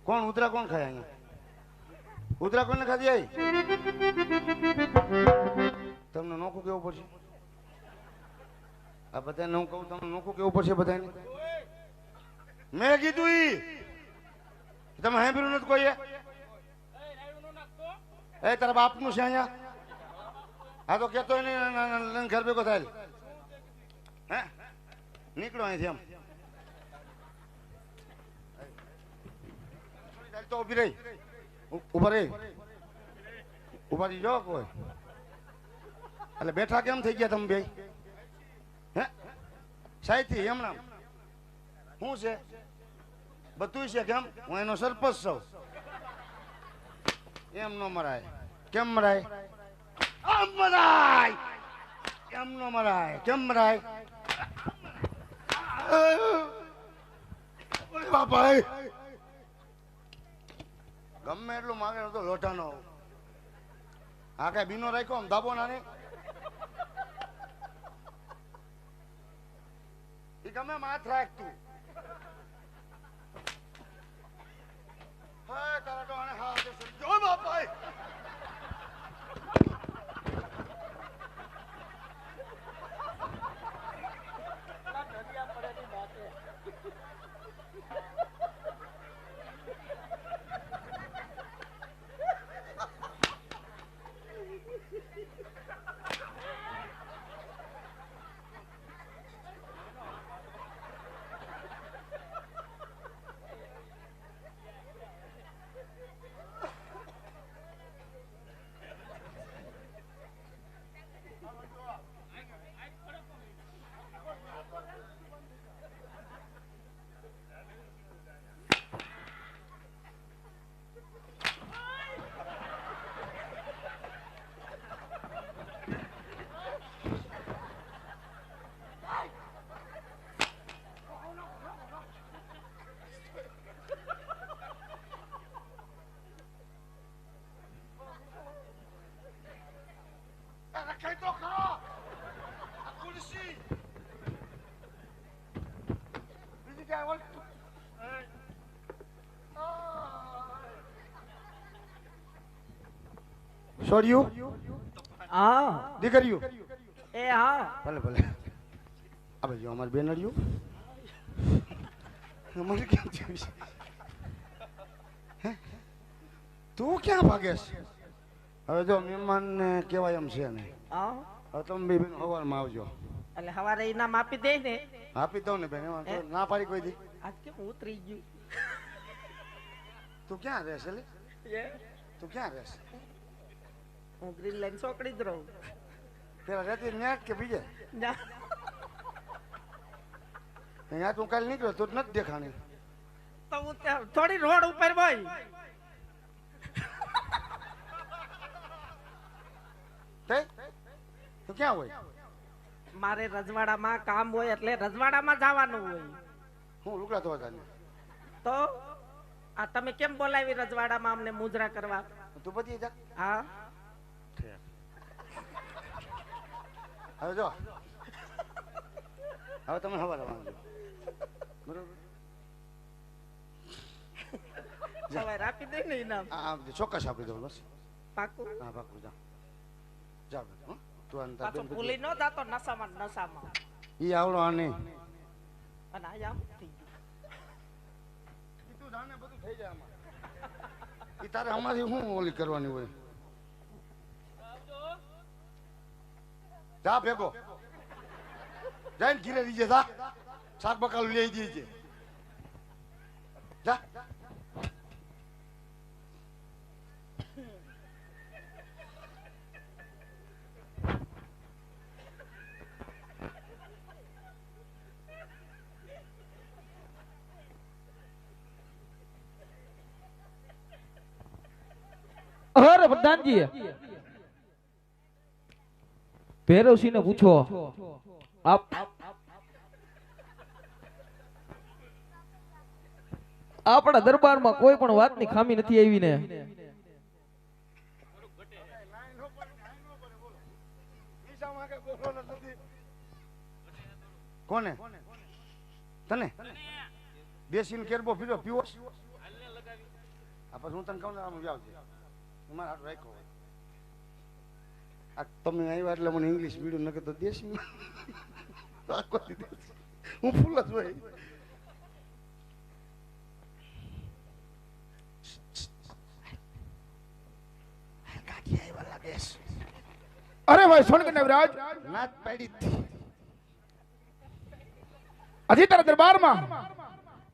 કોણ ઉતરા કોણ ખાય અહીંયા? ઉતરા કોને ખાધી આવી? તમને નોખું કેવું પડશે? આ બધાને હું કહું તમને નોખું કેવું પડશે બધાને? મેં કીધું ઈ તમે સાંભળ્યું નથી કોઈ? એ તારા બાપનું છે અહીંયા? આ તો કેતો નહીં ઘર ભેગો થાય. હે નીકળો અહીંથી એમ તો ઉભી રહી ઉભા રહી ઉભા રહી જો કોઈ એટલે બેઠા કેમ થઈ ગયા તમે બે? હે સાઈથી એમના શું છે? બધું છે કેમ? હું એનો સરપંચ છું. એમ નો મરાય. કેમ મરાય? આમ મરાય. એમ નો મરાય. કેમ મરાય? બાપા ગમે એટલું માગે તો લોટાનો આ કઈ બીનો રાખ્યો આમ ધાબો નાને એ ગમે માથ રાખ તું. હા તારા તો આને હા જો બાપા છોડ્યું હા દીકરીયું એ હા ભલે ભલે આ બાજુ અમારી બેનડીયું અમારે કેમ થયું છે? તું ક્યાં ભાગેશ? હવે જો મહેમાન ને કહેવાય એમ છે નહીં. હા હવે તમે બે બેન સવારમાં આવજો. એટલે હવારે ઇનામ આપી દે ને? આપી દઉં ને બેન. એમાં તો ના પાડી કોઈ દી. આજ કેમ ઉતરી ગયું? તું ક્યાં રહેશે? તું ક્યાં રહેશે? હું ગ્રીન લાઈન ચોકડી જ રહું. પેલા રહેતી નેટ કે બીજે? ના અહીંયા તું કાલે નીકળ્યો તો નથી દેખાણી. તો હું થોડી રોડ ઉપર બોય. તું ક્યાં હોય? મારે રજવાડામાં કામ હોય એટલે રજવાડામાં જવાનું હોય. હું લુગડા ધોવા જાને. તો આ તમે કેમ બોલાવી રજવાડામાં અમને મુજરા કરવા? તું બધી જા. હા હવે જો હવે તમે હવા રવાનું બરોબર. સવારે આપી દે ને ઇનામ. ચોક્કસ આપી દઉં બસ. પાકું? હા પાકું. જા જા તું પાછો ભૂલી ન જાતો નશામાં નશામાં. ઈ આવડો આને અને આ આમ થઈ ગયું. તું જાણે બધું થઈ જાય આમાં. ઈ તારે અમારી શું ઓલી કરવાની હોય? જા ભેગો જઈને ઘીરે દીજે. જા શાક બકાલું લઈ દીજે. જા અરે પ્રધાનજી ભૈરવસિંહ ને પૂછો આપણા દરબારમાં કોઈ પણ વાતની ખામી નથી આવી ને? કોને? તને બેસીને કેરબો પીવો પીવો આ પછી હું તને કહું ને આમ આવજે મારા હાથ રાખ્યો હોય આ તમે આવ્યા એટલે મને ઇંગ્લિશ મીડિયમ નકર તો દેશી હું ફૂલ જ હોય અરે ભાઈ સોનક નવરાજ નાચ પાડી હતી હજી તારા દરબારમાં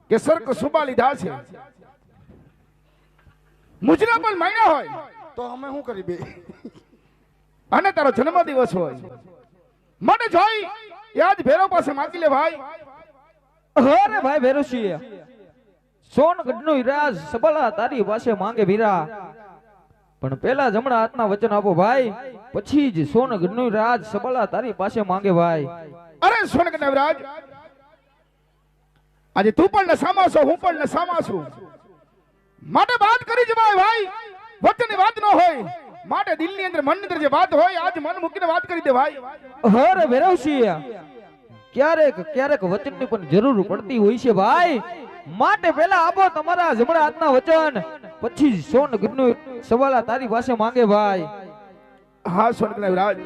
કેસર કો સુબા લીધા છે મુજરા પણ માંગ્યા હોય તો અમે શું કરી બે અને તારો જન્મ દિવસ હોય મને જોઈ યાદ ભેરો પાસે માગી લે ભાઈ અરે ભાઈ ભેરુસિંહ સોનગઢનો રાજ સબલા તારી પાસે માંગે વીરા પણ પેલા જમણા હાથના વચન આપો ભાઈ પછી જ સોનગઢનો રાજ સબલા તારી પાસે માંગે ભાઈ અરે સોનક નવરાજ આજે તું પણ નશામાં છો હું પણ નશામાં છું માટે વાત કરી જવાય ભાઈ વચનની વાત ન હોય માટે દિલની અંદર મનની અંદર જે વાત હોય આજ મન મૂકીને વાત કરી દે ભાઈ અરે ભેરુસિંહ ક્યારેક ક્યારેક વચનની પણ જરૂર પડતી હોય છે ભાઈ માટે પેલા આપો તમારા જમણા હાથના વચન પછી સોનગઢનો સવાલા તારી પાસે માંગે ભાઈ હા સોનક નવરાજ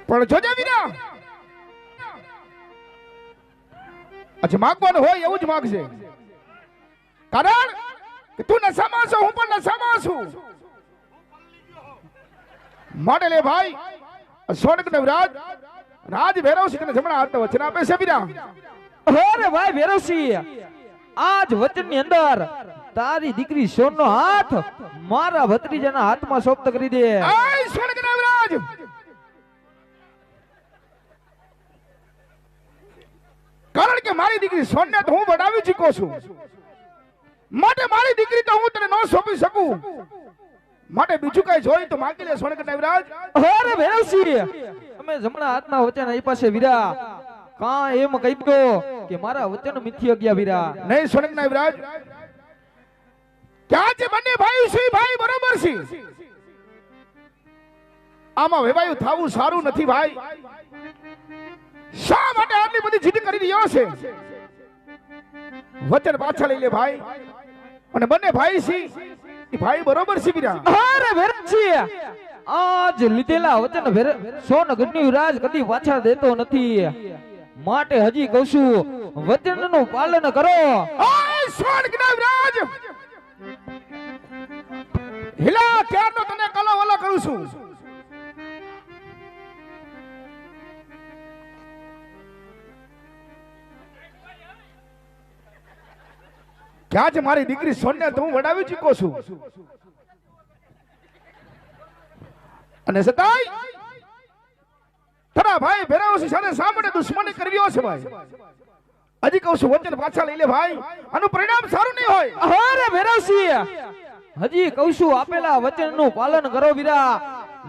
પણ જોજે વીરા અચ્છા માગવાનું હોય એવું જ માગશે કારણ કે તું નશામાં છો હું પણ નશામાં છું માટે લે ભાઈ સોનક નવરાજ રાજ ભૈરવસિંહ તને જમણા હાથના વચન આપે છે વીરા અરે ભાઈ ભેરુસિંહ આજ વચનની અંદર તારી દીકરી સોનનો હાથ મારા ભત્રીજાના હાથમાં સોપ્ત કરી દે આય સોનક નવરાજ કારણ કે મારી દીકરી સોનને તો હું વડાવી ચૂક્યો છું માટે મારી દીકરી તો હું તને ન સોંપી શકું માટે બીજું કઈ જોઈ તો માંગી લે સોનક નવરાજ અરે ભેરુસિંહ તમે જમણા હાથના વચન આપ્યા છે વીરા કા એમ કહી દો કે મારા વચન મિથ્યા ગયા વીરા નહીં સોનક નવરાજ ક્યાં છે બંને ભાઈ છે ભાઈ બરોબર છે આમાં વેવાયું થાવું સારું નથી ભાઈ શા માટે આટલી બધી જીદ કરી રહ્યો છે વચન પાછા લઈ લે ભાઈ અને બંને ભાઈ છે એ ભાઈ બરોબર છે વીરા અરે ભેરુસિંહ આજ લીધેલા વચન સોનગઢની રાજ કદી પાછા દેતો નથી માટે હજી કહું છું વચનનું પાલન કરો ઓય સોનક નવરાજ હિલા ક્યારનો તને કલા વલા કરું છું ક્યાં છે મારી દીકરી સોનને તો હું વડાવી ચૂક્યો છું અને સતાય તારા ભાઈ ભેરાવસિંહ સાથે શા માટે દુશ્મની કરી રહ્યો છે ભાઈ હજી કહું છું વચન પાછા લઈ લે ભાઈ આનું પરિણામ સારું નહીં હોય અરે ભેરુસિંહ હજી કહું છું આપેલા વચનનું પાલન કરો વીરા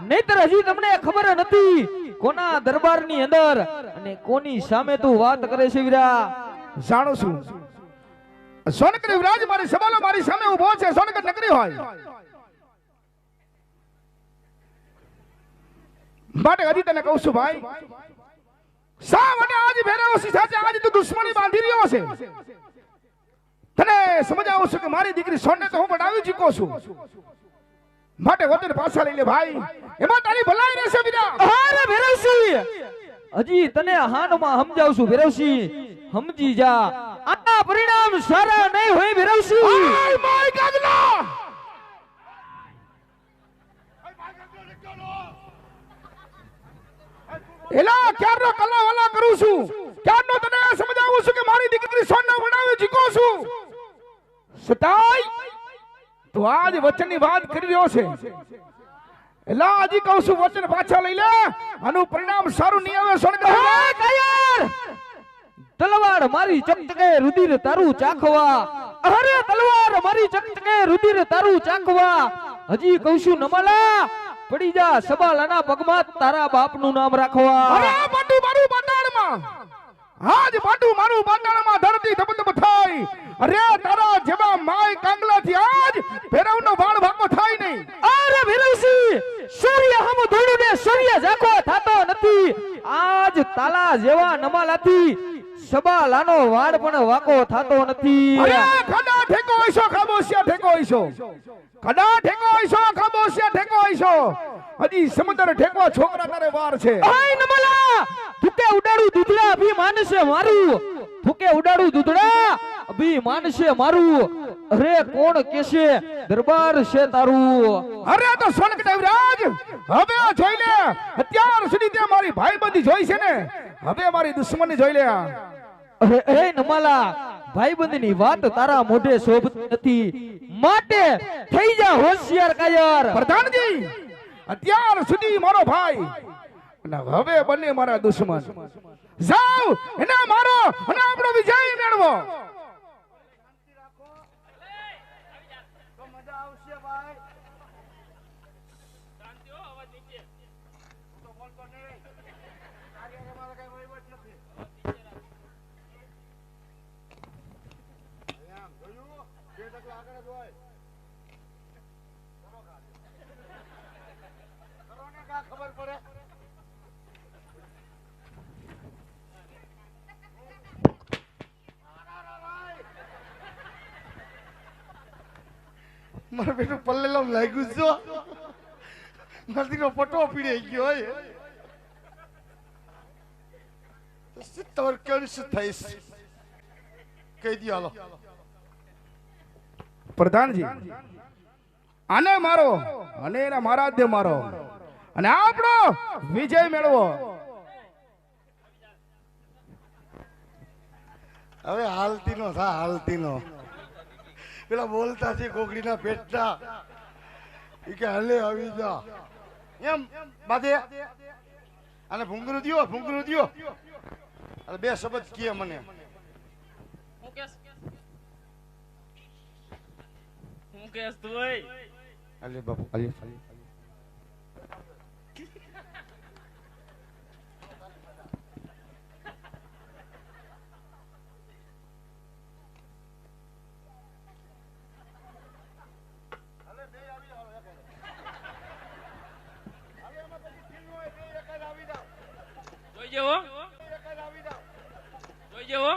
નહીતર હજી તમને ખબર નથી કોના દરબારની અંદર અને કોની સામે તું વાત કરે છે વીરા જાણું છું સોનક યુવરાજ મારી સવાલો મારી સામે ઉભો છે સોનક નગરી હોય માટે હજી તને કહું છું ભાઈ શા માટે આજ ભેરાવસિંહ સાથે આજ તું દુશ્મની બાંધી રહ્યો છે તને સમજાવું છું કે મારી દીકરી સોનને તો હું વડાવી ચૂક્યો છું માટે વચન પાછા લઈ લે ભાઈ એમાં તારી ભલાઈ રહેશે બીજા અરે ભેરુસિંહ હજી તને હાનમાં સમજાવું છું ભેરુસિંહ સમજી જા આ પરિણામ સારા નહીં હોય ભેરુસિંહ આય માય ગગલા એલા ક્યારનો કલા વાલા કરું છું ક્યારનો તને સમજાવું છું કે મારી દીકરી સોનને વડાવી ચૂકો છું સતાય તો આજ વચનની વાત કરી રહ્યો છે એલા હજી કહું છું વચન પાછા લઈ લે આનું પરિણામ સારું નહીં આવે સોન તૈયાર તલવાર મારી ચકચકે રુધિર તારું ચાખવા અરે તલવાર મારી ચકચકે રુધિર તારું ચાખવા હજી કહું છું નમાલા પડી જા સબાલાના પગમાં તારા બાપનું નામ રાખવા અરે બાટુ મારું બાટાણમાં આજ બાટુ મારું બાટાણમાં ધરતી ધબધબ થાય અરે તારા જેવા માય કાંગલાથી આજ ભેરવનો વાળ ભાગો થાય નહીં અરે ભેરવસિંહ સૂર્ય હમ ધોળું ને સૂર્ય ઝાકો થાતો નથી આજ તાલા જેવા નમાલાથી સબાલાનો વાળ પણ વાકો થાતો નથી અરે ખડા ઠેકો હઈશો ખાબોશિયા ઠેકો હઈશો કડા ઠેકો હઈશો ખાબોશિયા ઠેકો હઈશો હજી સમંદર ઠેકો છોકરા તારે વાર છે ઓય નમલા થુકે ઉડાડું દૂધડા અભિમાન છે મારું થુકે ઉડાડું દૂધડા અભિમાન છે મારું અરે કોણ કેશે દરબાર છે તારું અરે તો સોનક દેવરાજ હવે આ જોઈ લે અત્યાર સુધી તે મારી ભાઈબંધી જોઈ છે ને હવે મારી દુશ્મની જોઈ લે અરે એ નમાલા ભાઈબંધની વાત તારા મોઢે શોભતી નથી માટે થઈ જા હોશિયાર કાયર પ્રધાનજી અત્યાર સુધી મારો ભાઈ અને હવે બંને મારા દુશ્મન જાઓ એને મારો અને આપણો વિજય મેળવો ખબર પડે મારે બેટું પલ્લે લાગ્યું છો નદીનો પટો પીડી ગયો હોય તમારે કેવું શું થઈશ કહી દો હાલો પ્રધાનજી આને મારો અને એના મારા દે મારો અને આપણો વિજય મેળવો હવે હાલતી નો થા હાલતી નો પેલા બોલતા છે કોકડીના પેટના એ કે હલે આવી જા એમ બાદે અને ભૂંગરું દ્યો અને બે શબ્દ કહે મને હું કેસ તું ઓય અલે બાપુ અલે જોઈ જેવો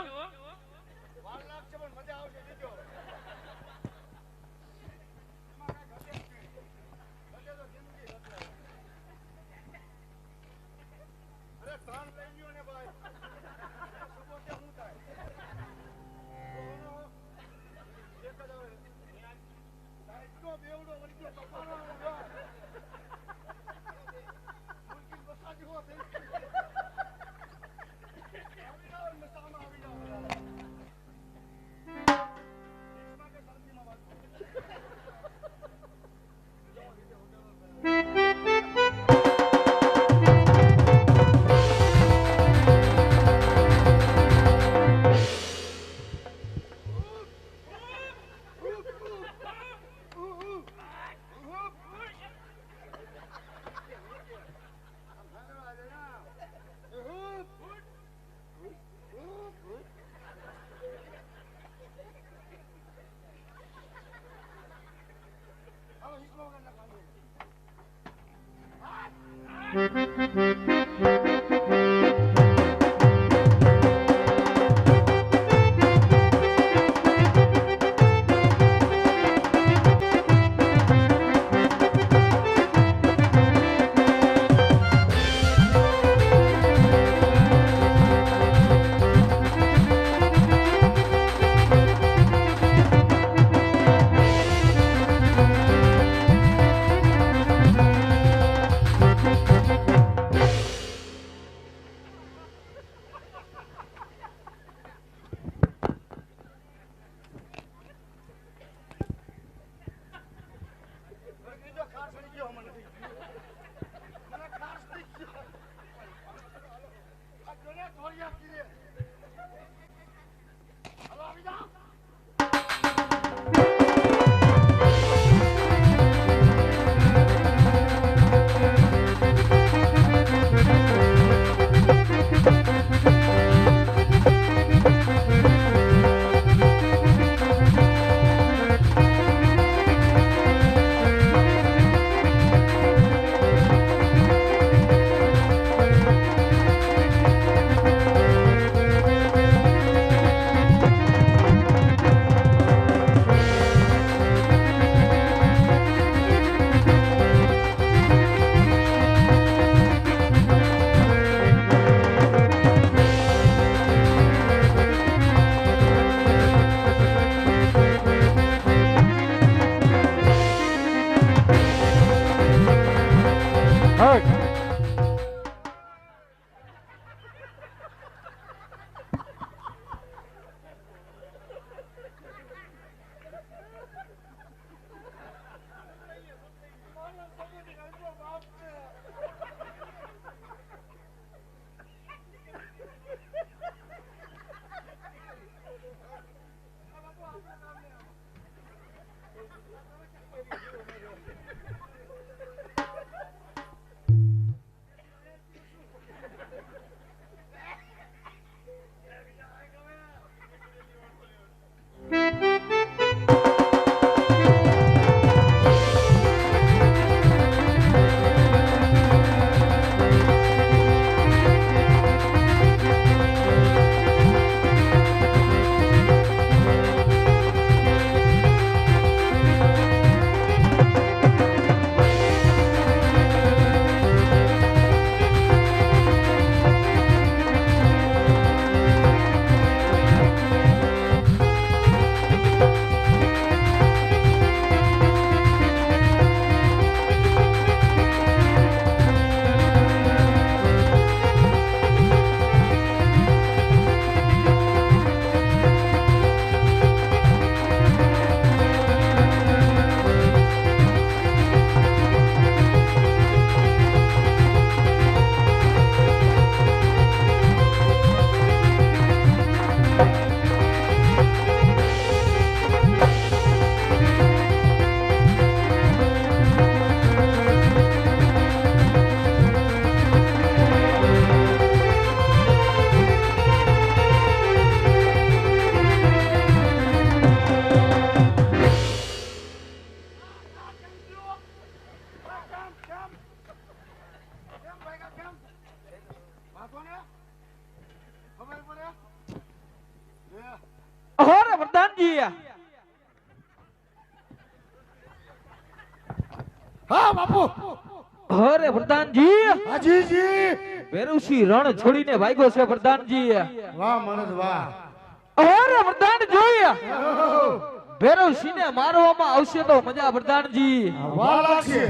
હા બાપુ. અરે પ્રધાનજી હાજીજી. વેરુસી રણ છોડીને ભાગ્યો છે પ્રધાનજી. વાહ મનોજ વાહ. અરે પ્રધાન જોઈએ વેરુસીને મારવામાં આવશે તો મજા પ્રધાનજી. વાહ લાગશે.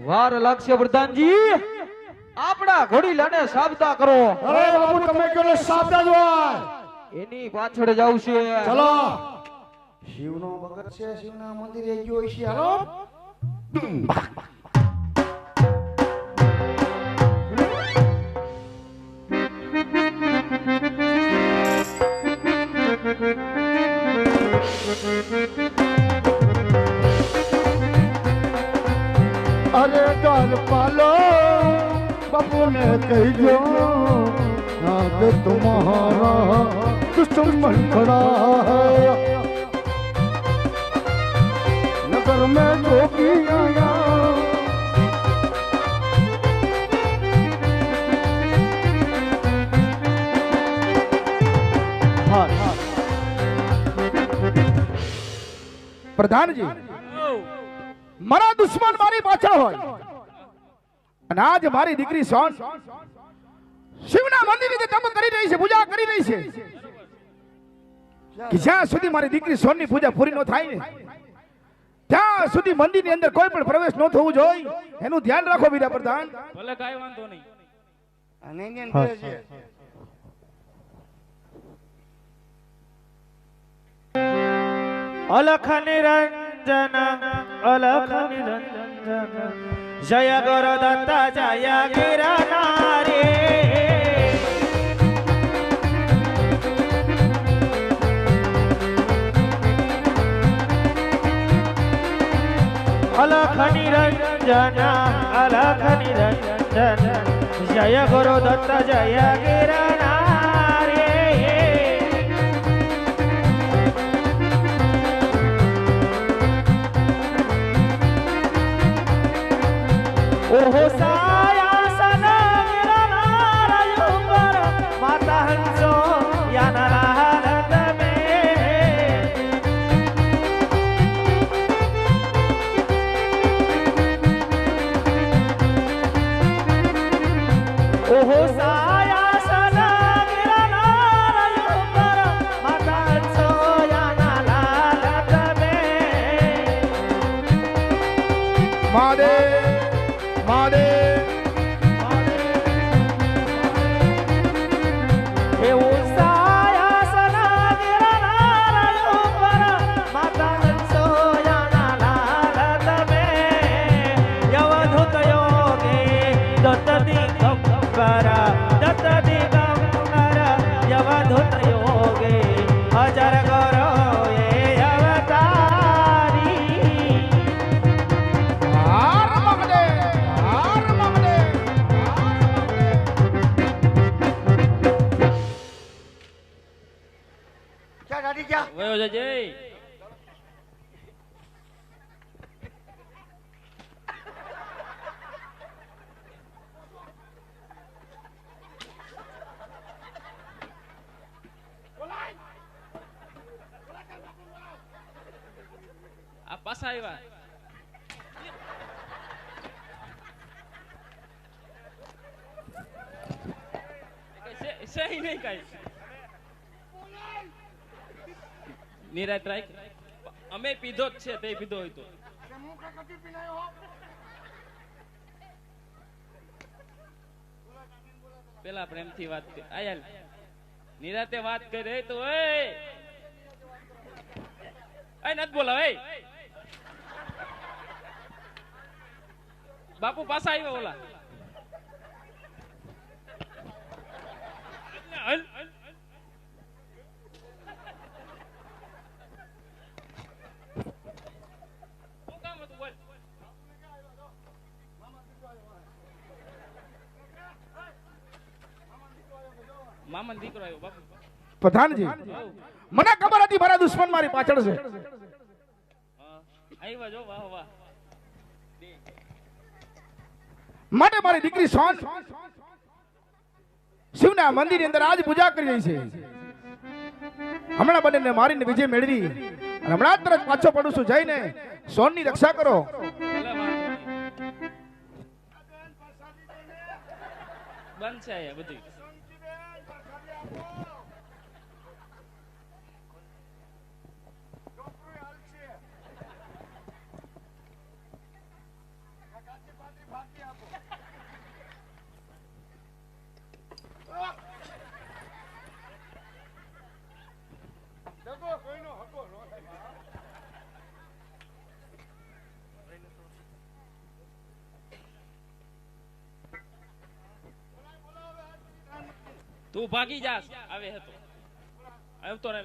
વાર લાગશે પ્રધાનજી. આપણા ઘોડીલાને સાબદા કરો. અરે બાપુ તમે કહો સાબદા જ હોય. એની પાછળ જ આવશે. ચલો. શિવનો ભગત છે, શિવના મંદિરે ગયો છે. હાલો. અરે ઘર પાલો બાપુ ને કહીજો નાદ તુમ્હારા દુશ્મન ખડા है नगर में जोगी आया પ્રધાનજી મારા દુશ્મન મારી પાછળ હોય અને આજ મારી દીકરી સોન શિવના મંદિરે જે તપ કરી રહી છે, પૂજા કરી રહી છે, કે જ્યાં સુધી મારી દીકરી સોનની પૂજા પૂરી ન થાય ને ત્યાં સુધી મંદિરની અંદર કોઈ પણ પ્રવેશ ન થવું જોઈએ. એનું ધ્યાન રાખો વીરા પ્રધાન. ભલે કાઈ વાંધો નહીં. અને ઇન્ડિયન કહે છે અલખ નિરંજન અલખ નિરંજન જય ગુરુ દત્ત જય ગિરનારી અલખ નિરંજન અલખ નિરંજન જય ગુરુ દત્ત જય ગિરનારી ઓહો સાયાસન ગિરનારયુંબર માતા હંસો યાનલાલત મે ઓહો સાયાસન ગિરનારયુંબર માતા હંસો યાનલાલત મે મહાદેવ મહાદેવ એવું સાયાસન ગિરનારયુંબર માતા હંસો યાનલાલત મે યવધૂત યોગી દત્ત દિગંબર યવધૂત યોગી અજર ગૌરો એ અવતારી હર મહાદેવ હર મહાદેવ. ક્યાં દાદી ક્યાં વયો જજે આ પાછા આવ્યા સહી નહીં કઈ નિરાત રાખ અમે પીધો જ છે તે પીધો હોય તો પેલા પ્રેમથી વાત કર આયલ નિરાતે વાત કરે તો એ નત બોલાવ એ બાપુ પાછા આવ્યો ઓલા હલ શું કામ હતું બોલ મામા દીકરો આવ્યો બાપુ પ્રધાનજી મને ખબર હતી મારા દુશ્મન મારી પાછળ છે. આવ્યા જો વાહ વાહ માટે મારી દીકરી સોન શિવના મંદિરની અંદર આજ પૂજા કરી રહી છે. હમણાં બંનેને મારીને વિજય મેળવી અને હમણાં તરત પાછો પડું છું. જઈને સોનની રક્ષા કરો. ભલે વાંધો નહીં. બંધ છે અહીંયા બધી. તું ભાગી જાસ આવે હતો આવતો રહે.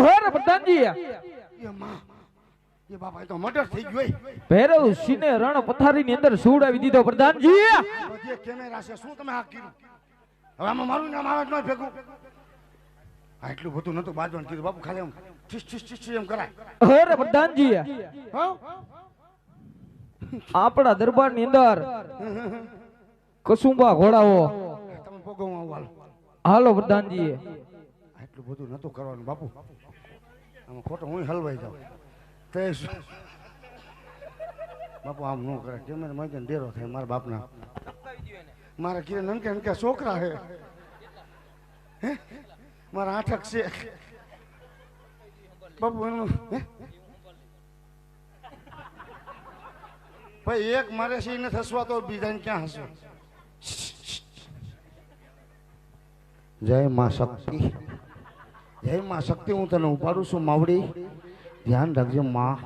અરે પ્રધાનજી એ માં એ બાપા એ તો મર્ડર થઈ ગયો એ. ભૈરવ સિંહને રણ પથારીની અંદર સુવડાવી દીધો પ્રધાનજી. બધે કેમેરા છે શું તમે આ કીધું હવે આમાં મારું નામ આવે જ ન ભેગું આટલું બધું નતું બાજવાનું કીધું બાપુ ખાલી એમ ઠીસ ઠીસ ઠીસ ઠીસ એમ કરાય. અરે પ્રધાનજી હા આપણા દરબારની અંદર કસુંબા ઘોડાઓ તમે ભોગવવા આવો હાલો. હાલો પ્રધાનજી. આટલું બધું નતું કરવાનું બાપુ આમાં ખોટો હું હલવાઈ જાઉં તે શું? બાપુ આમ ન કરે કેમેરા માં ડેરો થાય મારા બાપના મારા કીધે નનકે નનકે છોકરા હે હે? મારા આઠક છે બાપુ એનું હે? ભાઈ એક મારે છે એને હસવા તો બીજાને ક્યાં હસવા. જય માં શક્તિ જય માં શક્તિ હું તને ઉપાડું છું માવડી ધ્યાન રાખજો માં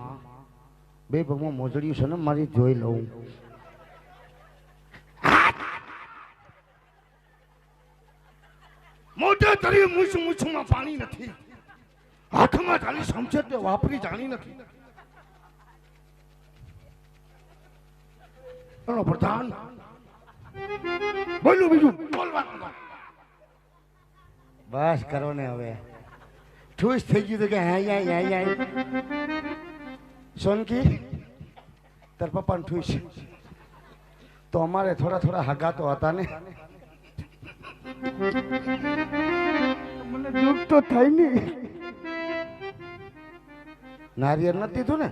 બે પગમાં મોજડ્યું છે ને મારી જોઈ લઉં. મોઢે તરી મૂછ મૂછમાં પાણી નથી હાથમાં ચાલી સમજે તે વાપરી જાણી નથી. બોલો પ્રધાન બોલું બીજું બોલવાનું બસ કરો ને હવે ઠૂસ થઈ ગયું તો કે હા સોનકી તાર પપ્પાને ઠૂસ તો અમારે થોડા થોડા હગા તો હતા ને મને દુઃખ તો થાય નહીં. નારિયેળ નથી દીધું ને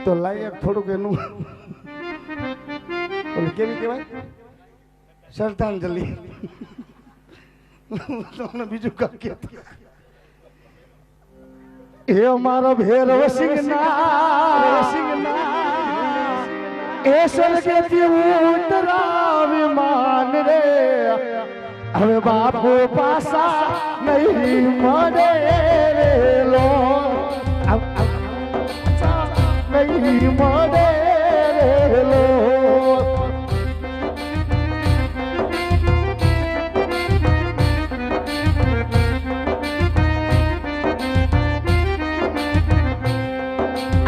તો લાયક થોડુંક એનું કેવી કહેવાય શ્રદ્ધાંજલિ તમને બીજું કામ કે એ અમારો ભેરવ સિંહના એ સ્વર્ગથી ઉતરા વિમાન રે હવે બાપુ પાસા નહીં મળે રે લો નહીં મળે રે લો.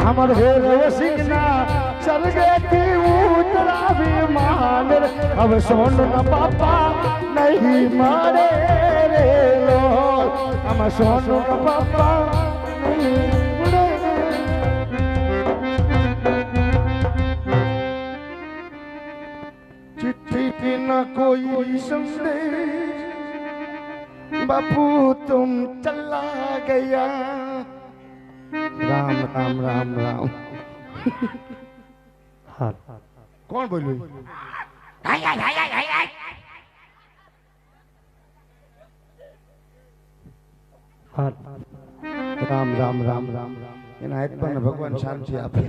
અમર ભૈરવ સિંહના સ્વર્ગથી ઉતરા વિમાન હવે સોનના બાપા નહીં મળે રે લો આમાં સોનના બાપા નહીં મળે. चिट्ठी न कोई संदेश बापू तुम चला गया राम राम राम राम. હા કોણ બોલ્યું રામ રામ રામ રામ રામ એના હાથ પર ભગવાન શાંતિ આપે.